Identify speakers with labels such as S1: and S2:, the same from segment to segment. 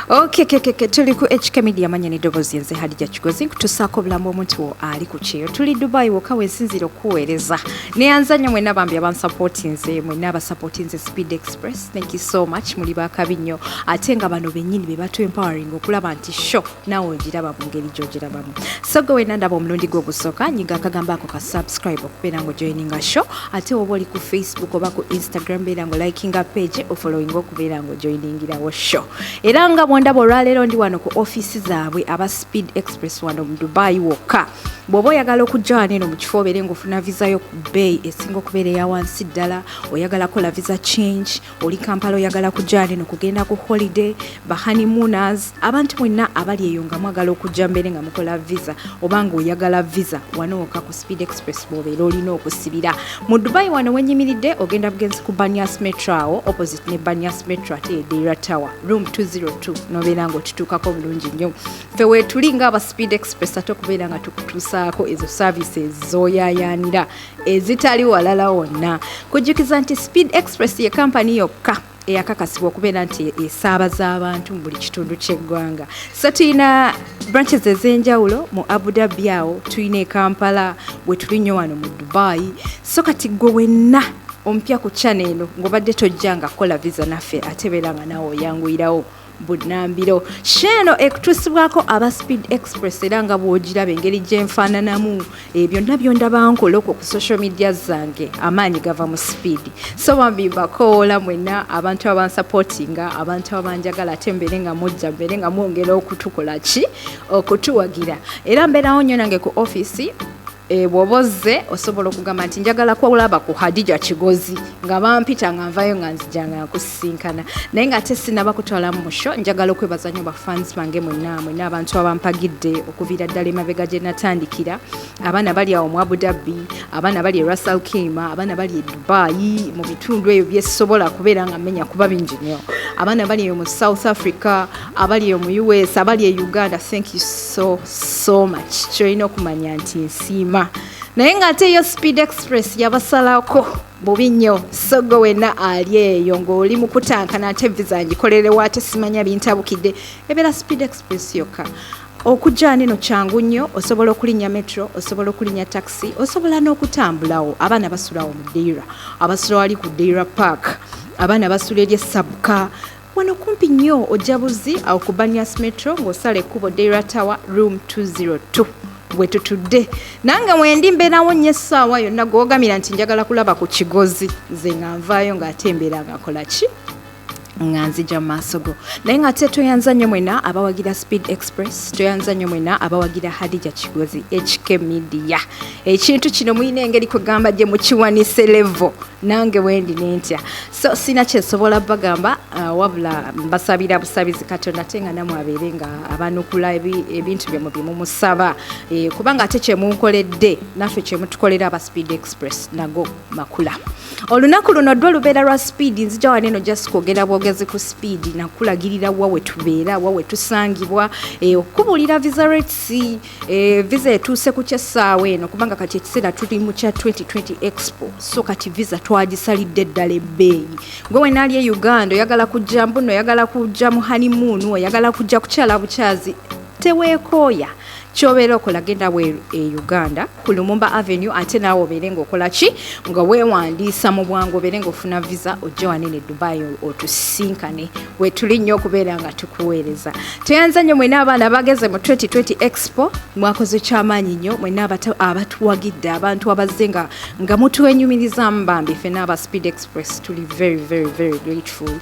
S1: Okay, tuli ku HK Media manya ni dobozi nze Hadija Kigozi nkutusaako bulamu omuntu ali ku kyeyo tuli Dubai woka wensinzira okuweereza neyanzanya mwenna bambi abansupportinze mwenna abasupportinze Speed Express, thank you so much, muli bakabi nnyo ate nga bano bennyini be batu empowering okulaba nti show nawe ogiraba mu ngeri gy'ogirabamu. So gwe wenna ndaba omulundi gw'ogusooka nyiga akagamba ako ka subscribe okubeera ng'ojoininga show, ate oba oli ku Facebook oba ku Instagram beera ng'olikinga page ofollowing okubeera ng'ojoiningirawo show. Era nga bwondaba olwaleero ndi wano ku office zaabwe aba Speed Express wano mu Dubai wokka. Bw'oba oyagala okujja wano eno mu kifo obeere ng'ofuna visa yo ku bbeeyi esinga okubeera eya wansi ddala, oyagala kola visa change, oli Kampala oyagala kujja wano eno kugenda ku holiday, ba honeymooners, abantu mwenna abali eyo nga mwagala okujja mbere nga mukola visa oba ng'oyagala visa wano wokka ku Speed Express bw'obeera olina okusibira. Mu Dubai wano wenyimiridde ogenda bugenzi ku Banyas Metro awo opposite ne Banyas Metro ate Deira Tower room 202 nobeera ng'otutuukako bulungi nnyo. Ffe weetuli ng'aba Speed Express ate okubeera nga tukutuusaako ezo services z'oyaayaanira ezitali walala wonna. Kujjukiza nti Speed Express ye kampani yokka eyakakasibwa okubeera nti esaabaza abantu mu buli kitundu ky'eggwanga. So tuyina branches ez'enjawulo mu Abu Dhabi awo, tuyina e Kampala, bwe tuli nnyo wano mu Dubai. So kati gwe wenna ompya ku channel eno ng'obadde tojjanga kola visa naffe ate beera nga naawe oyanguyirawo Bunambiro. Sheno ekutusibwako aba Speed Express era nga bw'ogiraba engeri gyenfaananamu byonna byondaba nkola ku social media zange amaanyi gava mu Speed. So bambi bakoola mwenna abantu abansupportinga, abantu abanjagala ate mbeere nga mujja mbeere nga mwongera okutukola ki okutuwagira. Era mbeerawo nnyo nange ku office bw'obozze osobola okugamba nti njagala kwolaba ku Hadija Kigozi nga bampita nga nvayo nga nzijanga nkusisinkana, naye nga ate sinaba kutwala mu show. Njagala okwebaza nnyo bafans bange mwenna abantu abampagidde okuviira ddala emabega gye natandikira, abaana bali awo mu Abu Dhabi, abaana bali e Russell Kima, abaana bali e Dubai, mu bitundu ebyo byesobola kubeera nga mmenya kuba bingi nnyo, abaana bali mu South Africa, abali mu US, abali e Uganda. Thank you so much. Kyolina okumanya nti nsiima naye ng'ate yo Speed Express yabasalako bubi nnyo. So gwe wenna ali eyo ng'oli mu kutankana ate visa ngikolerewo ate simanya bintabukidde, ebeera Speed Express yokka. Okujja neno kyangu nnyo, osobola okulinnya metro, osobola okulinnya taxi, osobola n'okutambulawo. Abaana basulawo mu Deira, abasula wali ku Deira Park, abaana basula eri Sabuka wano kumpi nnyo ojabuzi awo ku Banyas Metro ng'osala ekkubo Deira Tower room 202 bwe tutudde. Nange mwendi mbeerawo nnyo essaawa yonna gwogamira nti njagala kulaba ku Kigozi nze nga nvaayo ng'ate mbeera nga kola ki nga nzija mu maaso go. Naye ng'ate toyanza nnyo mwenna abawagira Speed Express, toyanza nnyo mwenna abawagira Hadija Kigozi HK Media. Ekintu kino muyina engeri kwegamba gye mukiwanise level, nange wendi nentya. So sina kyesobola bagamba wabula mbasabira busabizi Katonda ate nga namwe abeere nga abanukula ebintu bye mubimusaba, kubanga ate kyemunkoledde naffe kyemutukolera aba Speed Express nago makula. Olunaku luno ddwo lubeera lwa Speed, nzija wano eno just kwogera bwogezi ku Speed nakulagirira wa we tubeera wa we tusangibwa, okubuulira visa rates, visa etuuse ku kyessaawa eno kubanga kati ekiseera tuli mu kya 2020 Expo. So kati visa twagisalidde ddala ebbeeyi. Gwe wenna ali e Uganda oyagala kujja mbuno, oyagala kujja mu honeymoon, oyagala kujja kukyala bukyazi, teweekooya. Ky'obeera okola genda bweru e Uganda ku Lumumba Avenue, ate naawe obeere ng'okola ki nga weewandiisa mu bwangu obeere ng'ofuna visa ojje wanene Dubai otusinkane we tuli nnyo okubeera nga tukuweereza. Toyanza nnyo mwenna abaana bageze mu 2020 Expo, mwakoze kyamaanyi nnyo mwenna abatuwagidde, abantu abazze nga mutwenyumirizamu bambi. Ffenna aba Speed Express tuli very grateful.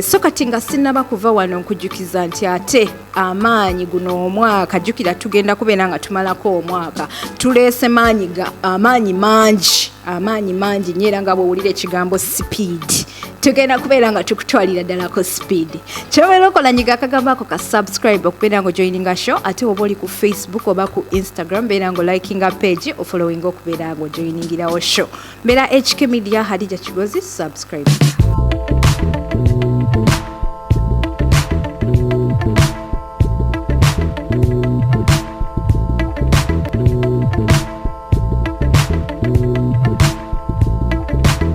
S1: So kati nga sinnaba kuva wano nkujjukiza nti ate amaanyi guno omwaka jjukira tugenda kubeera nga tumalako omwaka tuleese amaanyi mangi nyera nga bw'owulira ekigambo Speed tugenda kubeera nga tukutwalira ddalako Speed. Kyobeera okola nyiga akagambako ka subscribe okubeera nga joininga show, ate oba oli ku Facebook oba ku Instagram beera nga likinga page ofollowing okubeera nga joiningirawo show. Mbeera HK Media Hadija Kigozi, subscribe.